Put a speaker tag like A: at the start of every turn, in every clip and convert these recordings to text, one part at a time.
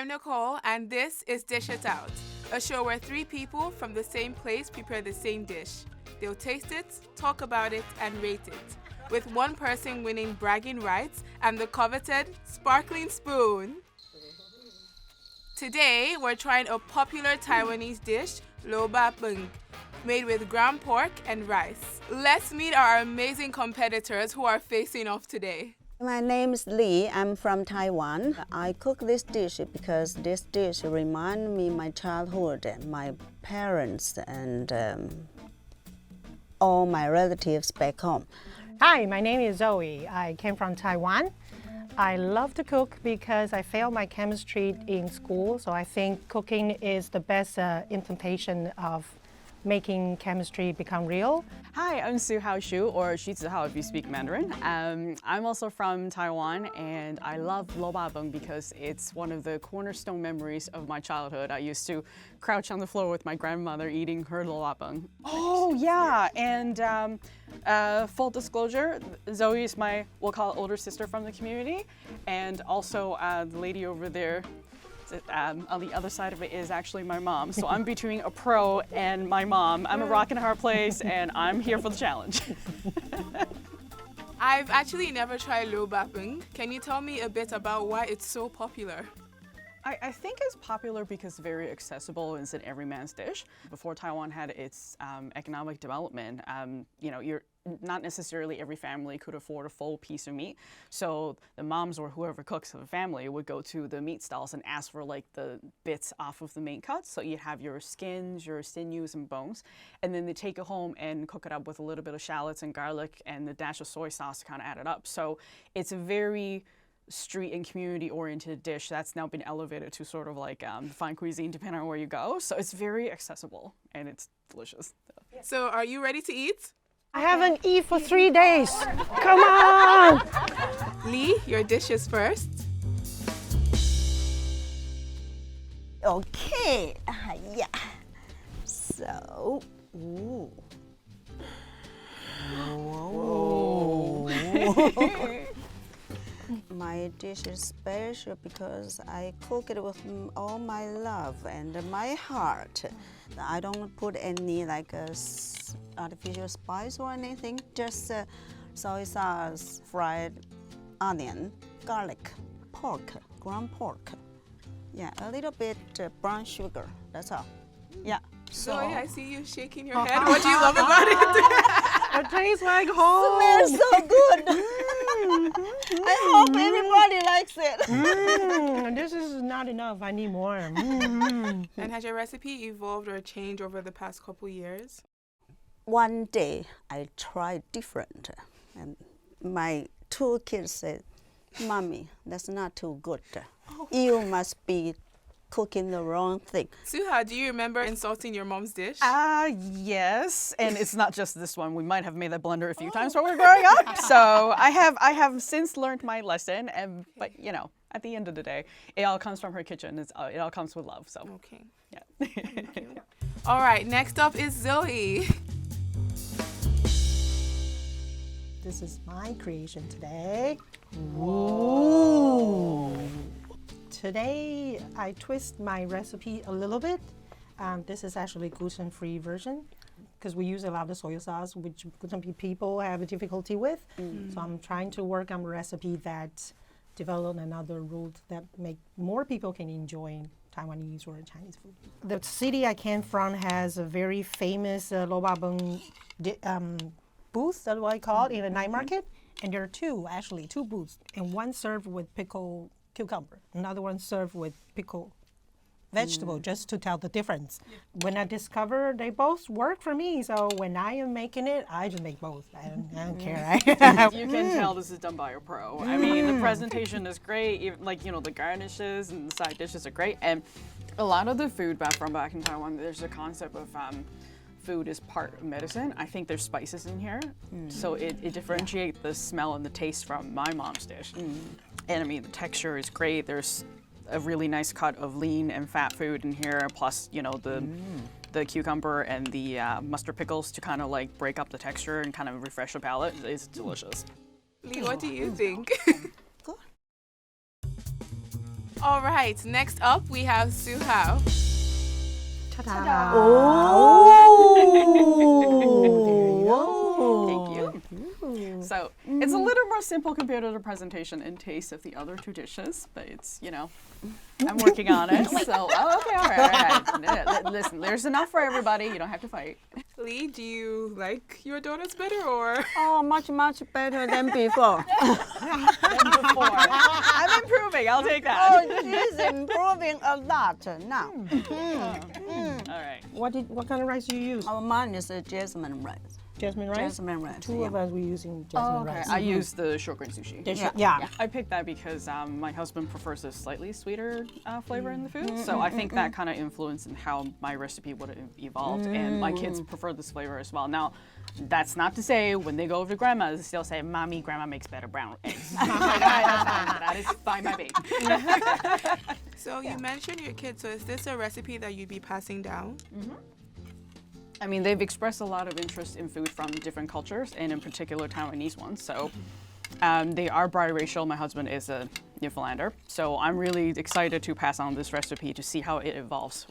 A: I'm Nicole, and this is Dish It Out, a show where three people from the same place prepare the same dish. They'll taste it, talk about it, and rate it, with one person winning bragging rights and the coveted sparkling spoon. Today, we're trying a popular Taiwanese dish, Labrador, made with ground pork and rice. Let's meet our amazing competitors who are facing off today.
B: My name is Lee. I'm from Taiwan. I cook this dish because this dish reminds me my childhood, my parents, and all my relatives back home.
C: Hi, my name is Zoe. I came from Taiwan. I love to cook because I failed my chemistry in school, so I think cooking is the best implementation of making chemistry become real.
D: Hi, I'm Su Hao Shu, or Xu Zihao if you speak Mandarin. I'm also from Taiwan, and I love Labrador because it's one of the cornerstone memories of my childhood. I used to crouch on the floor with my grandmother eating her Labrador. Oh yeah, and full disclosure, Zoe is my, we'll call it older sister from the community, and also the lady over there on the other side of it is actually my mom. So I'm between a pro and my mom. I'm a rock and a hard place, and I'm here for the challenge.
A: I've actually never tried Labrador. Can you tell me a bit about why it's so popular?
D: I think it's popular because it's very accessible and it's an everyman's dish. Before Taiwan had its economic development, you're not necessarily every family could afford a full piece of meat. So the moms or whoever cooks for the family would go to the meat stalls and ask for like the bits off of the main cuts. So you'd have your skins, your sinews and bones, and then they take it home and cook it up with a little bit of shallots and garlic and a dash of soy sauce to kind of add it up. So it's a very street and community oriented dish that's now been elevated to sort of like fine cuisine depending on where you go. So it's very accessible and it's delicious.
A: So are you ready to eat?
C: I haven't eaten for 3 days. Come on!
A: Lee, your dish is first.
B: Okay, yeah. So, ooh. Whoa. My dish is special because I cook it with all my love and my heart. I don't put any like artificial spice or anything, just soy sauce, fried onion, garlic, pork, ground pork. Yeah, a little bit brown sugar, that's all. Yeah.
A: Zoe, I see you shaking your head. What do you love about it?
C: It tastes like home.
B: Smells so good. I hope everybody likes it.
C: This is not enough. I need more.
A: And has your recipe evolved or changed over the past couple years?
B: One day I tried different, and my two kids said, "Mommy, that's not too good. You must be cooking the wrong thing."
A: Suha, do you remember insulting your mom's dish?
D: Yes, and it's not just this one. We might have made that blunder a few times while we were growing up. So I have since learned my lesson, but at the end of the day, it all comes from her kitchen. It all comes with love. So
A: Okay.
D: yeah.
A: All right, next up is Zoe.
C: This is my creation today. Whoa. Today, I twist my recipe a little bit. This is actually gluten-free version because we use a lot of soy sauce, which some people have a difficulty with. So I'm trying to work on a recipe that develop another route that make more people can enjoy Taiwanese or Chinese food. The city I came from has a very famous Labrador booth, that's what I call it, in a night market. And there are two booths, and one served with pickled cucumber, another one served with pickled vegetable, just to tell the difference. When I discovered they both work for me, so when I am making it, I just make both. I don't care.
D: You can tell this is done by a pro. I mean, the presentation is great. Even, the garnishes and the side dishes are great. And a lot of the food back in Taiwan, there's a concept of food is part of medicine. I think there's spices in here, so it differentiates the smell and the taste from my mom's dish. And I mean, the texture is great. There's a really nice cut of lean and fat food in here, plus the cucumber and the mustard pickles to kind of like break up the texture and kind of refresh the palate. It's delicious.
A: Lee, what do you think? All right, next up we have Su Hao.
C: Ta-da!
D: Thank you. So it's a little more simple compared to the presentation and taste of the other two dishes, but it's, I'm working on it. So, okay, all right. Listen, there's enough for everybody. You don't have to fight.
A: Lee, do you like your donuts better or?
B: Oh, much, much better than before.
D: I'm improving. I'll take that.
B: Oh, she's improving a lot now.
D: All right.
C: What kind of rice do you use?
B: Oh, mine is a jasmine rice.
C: Jasmine rice?
B: Jasmine rice.
C: Two of us were using jasmine rice.
D: I use the short grain sushi.
C: Yeah.
D: I picked that because my husband prefers a slightly sweeter flavor in the food, so I think that kind of influenced in how my recipe would have evolved, and my kids prefer this flavor as well. Now, that's not to say when they go over to grandma, they still say, "Mommy, grandma makes better brown eggs." That is fine by me.
A: So you mentioned your kids, so is this a recipe that you'd be passing down?
D: I mean, they've expressed a lot of interest in food from different cultures, and in particular Taiwanese ones. So they are biracial. My husband is a Newfoundlander. So I'm really excited to pass on this recipe to see how it evolves.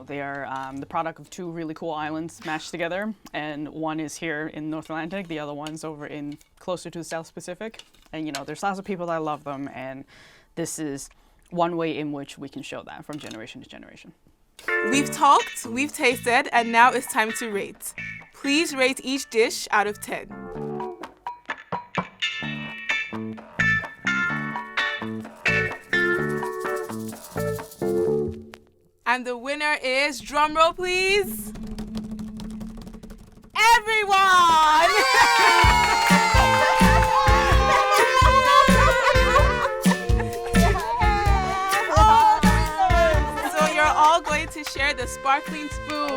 D: They are the product of two really cool islands mashed together, and one is here in North Atlantic, the other one's over in closer to the South Pacific. And there's lots of people that love them, and this is one way in which we can show that from generation to generation.
A: We've talked, we've tasted, and now it's time to rate. Please rate each dish out of 10. And the winner is, drumroll please, everyone! So you're all going to share the sparkling spoon.